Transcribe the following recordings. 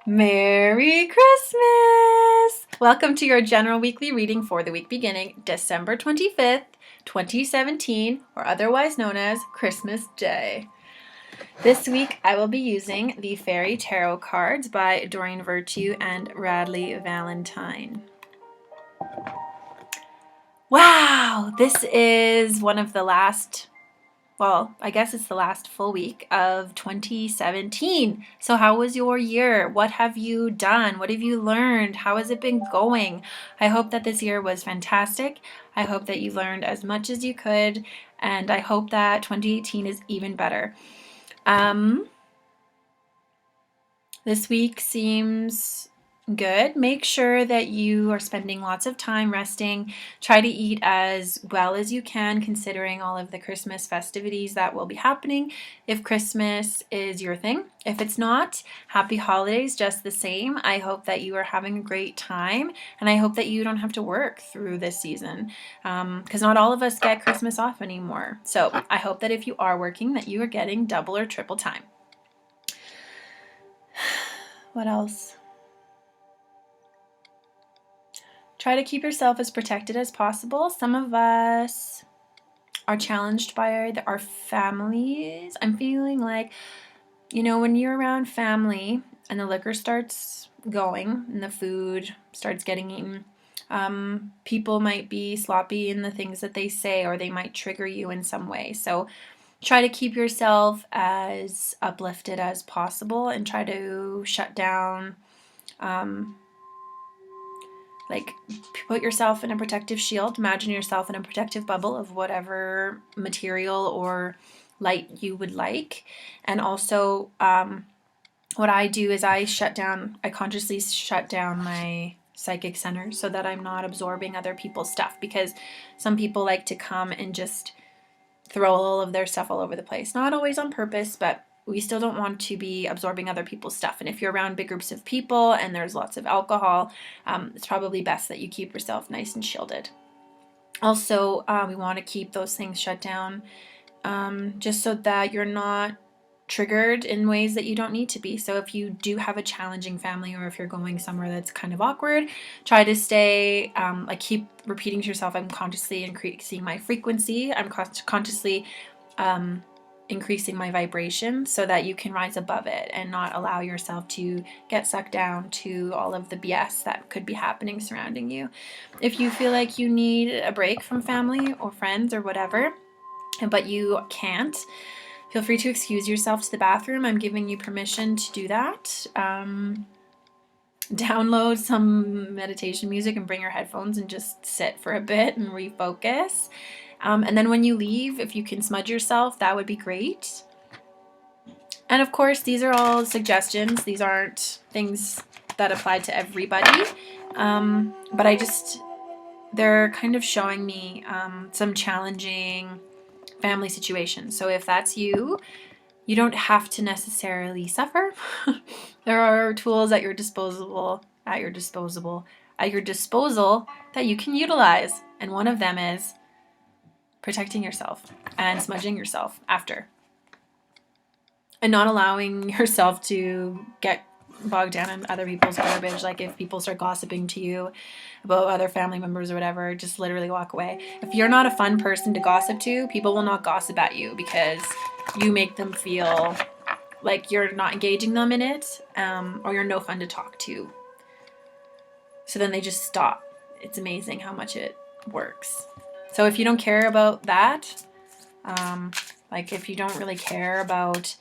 Merry Christmas! Welcome to your general weekly reading for the week beginning December 25th, 2017, or otherwise known as Christmas Day. This week I will be using the Fairy Tarot cards by Doreen Virtue and Radley Valentine. Wow! This is one of the last, I guess it's the last full week of 2017. So how was your year? What have you done? What have you learned? How has it been going? I hope that this year was fantastic. I hope that you learned as much as you could, and I hope that 2018 is even better. This week seems good. Make sure that you are spending lots of time resting. Try to eat as well as you can, considering all of the Christmas festivities that will be happening, if Christmas is your thing. If it's not, happy holidays just the same. I hope that you are having a great time, and I hope that you don't have to work through this season, because not all of us get Christmas off anymore. So I hope that if you are working, that you are getting double or triple time. What else? Try to keep yourself as protected as possible. Some of us are challenged by our families. I'm feeling like, when you're around family and the liquor starts going and the food starts getting eaten, people might be sloppy in the things that they say, or they might trigger you in some way. So try to keep yourself as uplifted as possible and try to shut down, put yourself in a protective shield. Imagine yourself in a protective bubble of whatever material or light you would like. And also, what I do is I consciously shut down my psychic center so that I'm not absorbing other people's stuff, because some people like to come and just throw all of their stuff all over the place. Not always on purpose, but we still don't want to be absorbing other people's stuff. And if you're around big groups of people and there's lots of alcohol, it's probably best that you keep yourself nice and shielded. Also, we want to keep those things shut down, just so that you're not triggered in ways that you don't need to be. So if you do have a challenging family, or if you're going somewhere that's kind of awkward, try to stay, keep repeating to yourself, I'm consciously increasing my frequency. I'm consciously increasing my vibration, so that you can rise above it and not allow yourself to get sucked down to all of the BS that could be happening surrounding you. If you feel like you need a break from family or friends or whatever, but you can't, feel free to excuse yourself to the bathroom. I'm giving you permission to do that. Download some meditation music and bring your headphones and just sit for a bit and refocus. And then when you leave, if you can smudge yourself, that would be great. And of course, these are all suggestions. These aren't things that apply to everybody. But they're kind of showing me some challenging family situations. So if that's you, you don't have to necessarily suffer. There are tools at your disposal that you can utilize. And one of them is protecting yourself and smudging yourself after, and not allowing yourself to get bogged down in other people's garbage. Like if people start gossiping to you about other family members or whatever, just literally walk away. If you're not a fun person to gossip to, people will not gossip at you because you make them feel like you're not engaging them in it, or you're no fun to talk to. So then they just stop. It's amazing how much it works. So if you don't care about that, if you don't really care about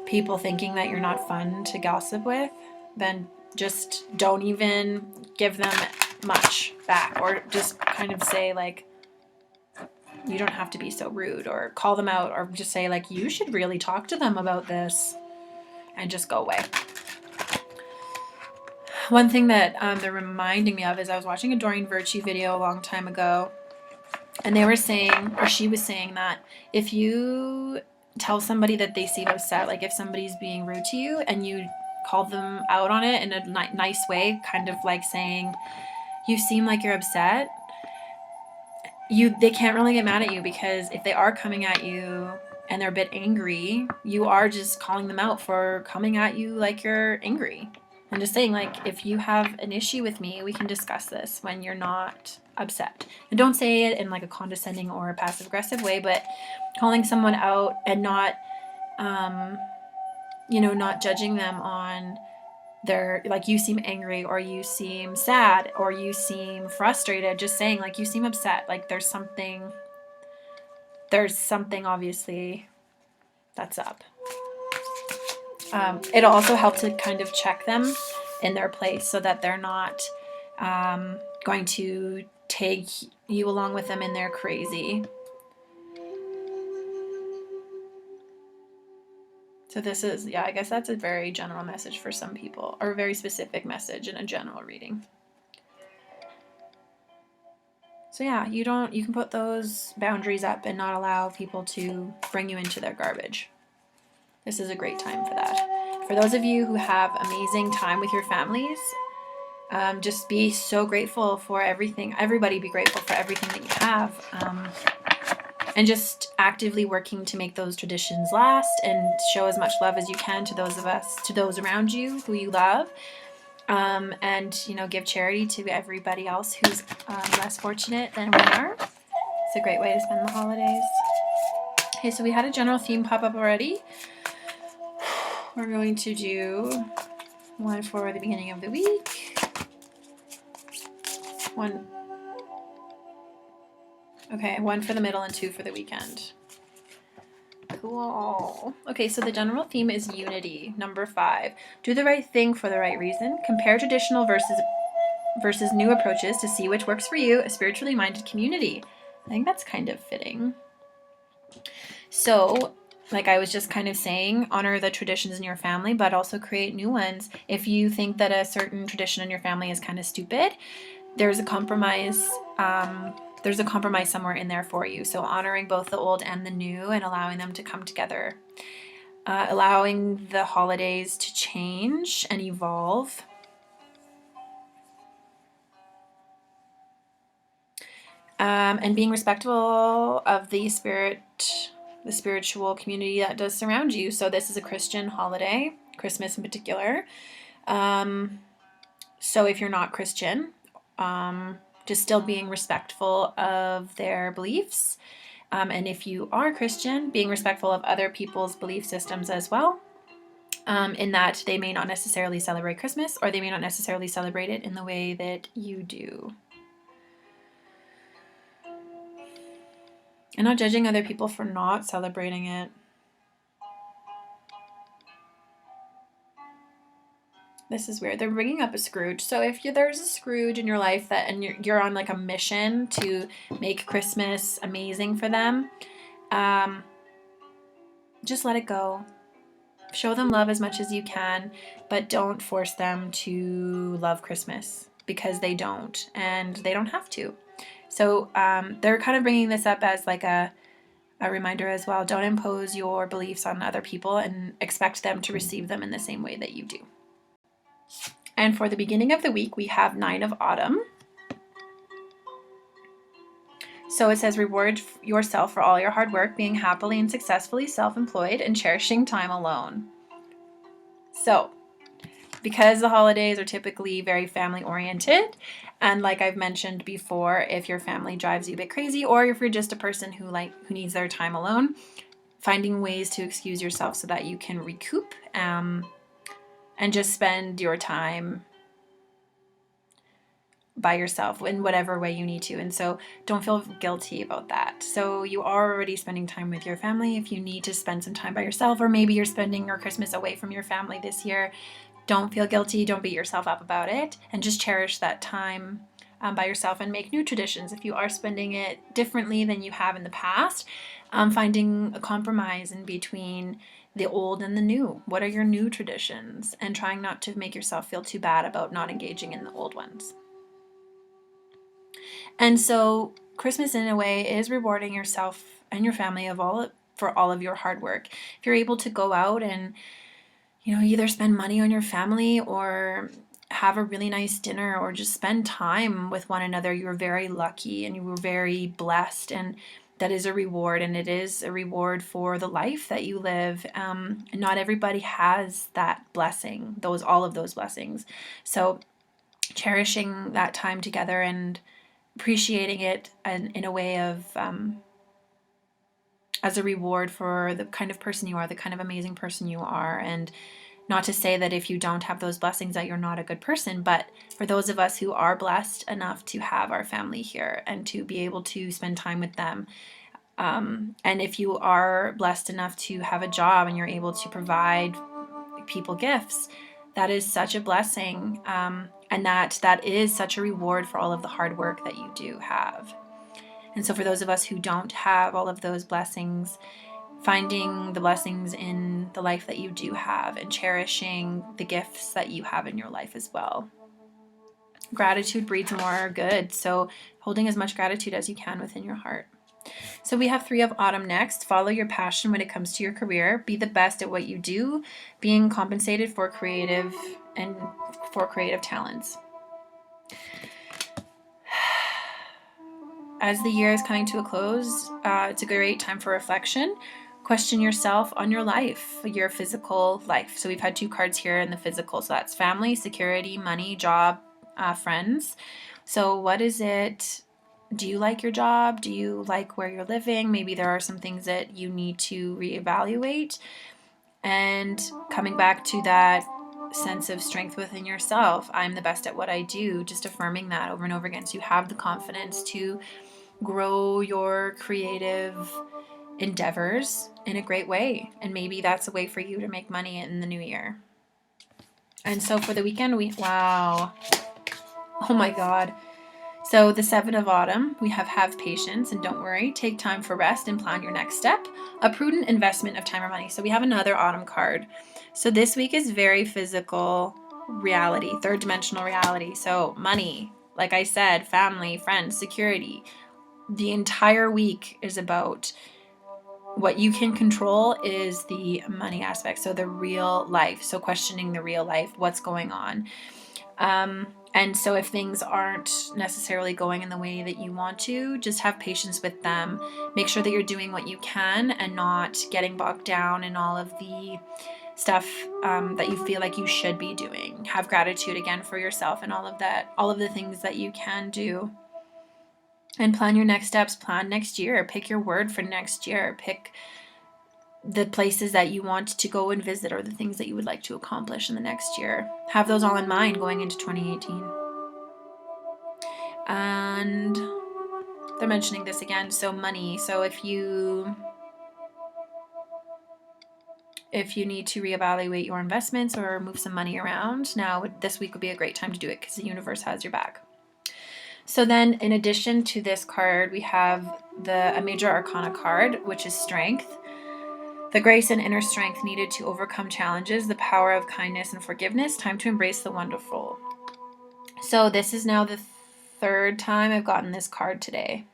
people thinking that you're not fun to gossip with, then just don't even give them much back, or just kind of say you don't have to be so rude, or call them out, or just say you should really talk to them about this, and just go away. One thing that they're reminding me of is I was watching a Doreen Virtue video a long time ago, and they were saying, or she was saying, that if you tell somebody that they seem upset, if somebody's being rude to you and you call them out on it in a nice way, kind of saying, you seem like you're upset, they can't really get mad at you, because if they are coming at you and they're a bit angry, you are just calling them out for coming at you like you're angry. And just saying, like, if you have an issue with me, we can discuss this when you're not upset. And don't say it in like a condescending or a passive aggressive way, but calling someone out and not, not judging them on their, like, you seem angry or you seem sad or you seem frustrated. Just saying, like, you seem upset. Like, there's something obviously that's up. It'll also help to kind of check them in their place so that they're not going to take you along with them in their crazy. So this is, I guess that's a very general message for some people, or a very specific message in a general reading. So yeah, you can put those boundaries up and not allow people to bring you into their garbage. This is a great time for that. For those of you who have amazing time with your families, just be so grateful for everything. Everybody be grateful for everything that you have. And just actively working to make those traditions last and show as much love as you can to those around you who you love. And, give charity to everybody else who's less fortunate than we are. It's a great way to spend the holidays. Okay, so we had a general theme pop up already. We're going to do one for the beginning of the week. One for the middle and 2 for the weekend. Cool. Okay, so the general theme is unity. Number 5. Do the right thing for the right reason. Compare traditional versus new approaches to see which works for you, a spiritually minded community. I think that's kind of fitting. So, like I was just kind of saying, honor the traditions in your family, but also create new ones. If you think that a certain tradition in your family is kind of stupid, there's a compromise. There's a compromise somewhere in there for you. So honoring both the old and the new and allowing them to come together. Allowing the holidays to change and evolve. And being respectful of the spiritual community that does surround you. So this is a Christian holiday, Christmas in particular. So if you're not Christian, just still being respectful of their beliefs. And if you are Christian, being respectful of other people's belief systems as well. In that they may not necessarily celebrate Christmas, or they may not necessarily celebrate it in the way that you do. And not judging other people for not celebrating it. This is weird. They're bringing up a Scrooge. So if there's a Scrooge in your life and you're on like a mission to make Christmas amazing for them, just let it go. Show them love as much as you can, but don't force them to love Christmas, because they don't, and they don't have to. So they're kind of bringing this up as like a reminder as well. Don't impose your beliefs on other people and expect them to receive them in the same way that you do. And for the beginning of the week, we have 9 of Autumn. So it says, reward yourself for all your hard work, being happily and successfully self-employed, and cherishing time alone. So, because the holidays are typically very family-oriented, and like I've mentioned before, if your family drives you a bit crazy, or if you're just a person who needs their time alone, finding ways to excuse yourself so that you can recoup and just spend your time by yourself in whatever way you need to. And so don't feel guilty about that. So you are already spending time with your family. If you need to spend some time by yourself, or maybe you're spending your Christmas away from your family this year, don't feel guilty. Don't beat yourself up about it, and just cherish that time by yourself and make new traditions. If you are spending it differently than you have in the past, finding a compromise in between the old and the new. What are your new traditions? And trying not to make yourself feel too bad about not engaging in the old ones. And so Christmas, in a way, is rewarding yourself and your family for all of your hard work. If you're able to go out and, either spend money on your family or have a really nice dinner or just spend time with one another, you're very lucky and you were very blessed. And that is a reward, and it is a reward for the life that you live. And not everybody has that blessing, all of those blessings. So cherishing that time together and appreciating it in a way of as a reward for the kind of person you are, the kind of amazing person you are. And not to say that if you don't have those blessings that you're not a good person, but for those of us who are blessed enough to have our family here and to be able to spend time with them, and if you are blessed enough to have a job and you're able to provide people gifts, that is such a blessing, and that is such a reward for all of the hard work that you do have. And so for those of us who don't have all of those blessings, finding the blessings in the life that you do have and cherishing the gifts that you have in your life as well. Gratitude breeds more good, so holding as much gratitude as you can within your heart. So we have 3 of autumn next. Follow your passion when it comes to your career. Be the best at what you do, being compensated for creative talents. As the year is coming to a close, it's a great time for reflection. Question yourself on your life, your physical life. So we've had 2 cards here in the physical. So that's family, security, money, job, friends. So what is it? Do you like your job? Do you like where you're living? Maybe there are some things that you need to reevaluate. And coming back to that sense of strength within yourself. I'm the best at what I do. Just affirming that over and over again. So you have the confidence to grow your creative endeavors in a great way. And maybe that's a way for you to make money in the new year. And so for the weekend, wow. Oh my God. So the 7 of autumn, we have patience and don't worry. Take time for rest and plan your next step. A prudent investment of time or money. So we have another autumn card. So this week is very physical reality, 3rd dimensional reality. So money, like I said, family, friends, security. The entire week is about what you can control is the money aspect. So the real life. So questioning the real life, what's going on. And so if things aren't necessarily going in the way that you want to, just have patience with them. Make sure that you're doing what you can and not getting bogged down in all of the stuff that you feel like you should be doing. Have gratitude again for yourself and all of that, all of the things that you can do. And plan your next steps, plan next year. Pick your word for next year. Pick the places that you want to go and visit or the things that you would like to accomplish in the next year. Have those all in mind going into 2018. And they're mentioning this again. So money. So if you need to reevaluate your investments or move some money around, now this week would be a great time to do it because the universe has your back. So then in addition to this card, we have a major arcana card, which is strength. The grace and inner strength needed to overcome challenges, the power of kindness and forgiveness, time to embrace the wonderful. So this is now the 3rd time I've gotten this card today.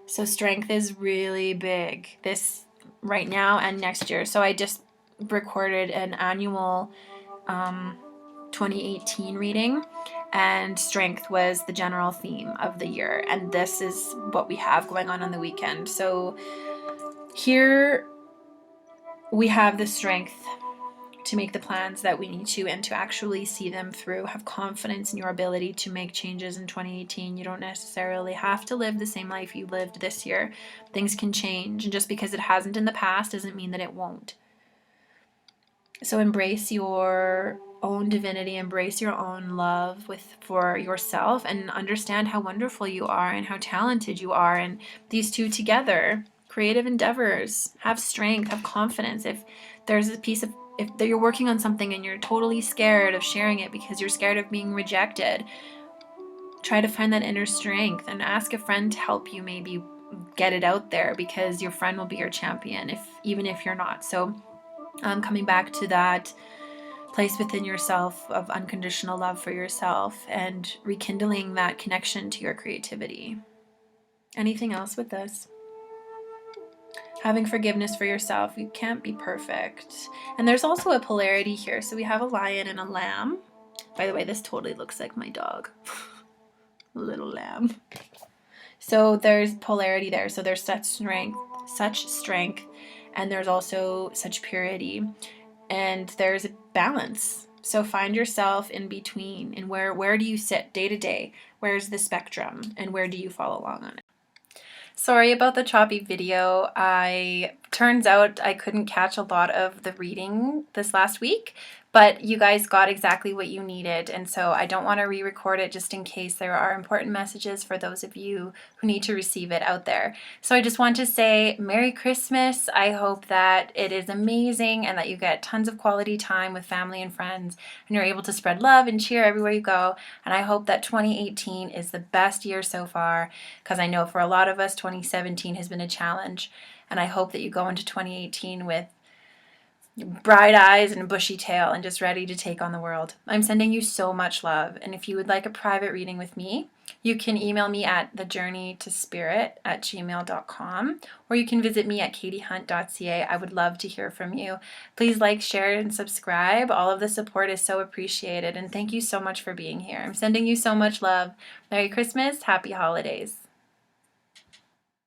So strength is really big this right now and next year. So I just recorded an annual 2018 reading, and strength was the general theme of the year. And this is what we have going on the weekend. So here we have the strength to make the plans that we need to and to actually see them through. Have confidence in your ability to make changes in 2018. You don't necessarily have to live the same life you lived this year. Things can change, and just because it hasn't in the past doesn't mean that it won't. So embrace your own divinity, embrace your own love for yourself, and understand how wonderful you are and how talented you are. And these two together, creative endeavors, have strength, have confidence. If there's a piece of, if you're working on something and you're totally scared of sharing it because you're scared of being rejected, try to find that inner strength and ask a friend to help you maybe get it out there, because your friend will be your champion even if you're not. So coming back to that place within yourself of unconditional love for yourself and rekindling that connection to your creativity. Anything else with this? Having forgiveness for yourself. You can't be perfect. And there's also a polarity here. So we have a lion and a lamb. By the way, this totally looks like my dog. Little lamb. So there's polarity there. So there's such strength, and there's also such purity, and there's a balance. So find yourself in between, and where do you sit day to day? Where's the spectrum, and where do you fall along on it? Sorry about the choppy video. Turns out I couldn't catch a lot of the reading this last week, but you guys got exactly what you needed, and so I don't want to re-record it just in case there are important messages for those of you who need to receive it out there. So I just want to say Merry Christmas. I hope that it is amazing and that you get tons of quality time with family and friends, and you're able to spread love and cheer everywhere you go. And I hope that 2018 is the best year so far, because I know for a lot of us 2017 has been a challenge, and I hope that you go into 2018 with bright eyes and a bushy tail and just ready to take on the world. I'm sending you so much love, and if you would like a private reading with me, you can email me at thejourneytospirit@gmail.com, or you can visit me at katiehunt.ca. I would love to hear from you. Please like, share, and subscribe. All of the support is so appreciated, and thank you so much for being here. I'm sending you so much love. Merry Christmas, happy holidays.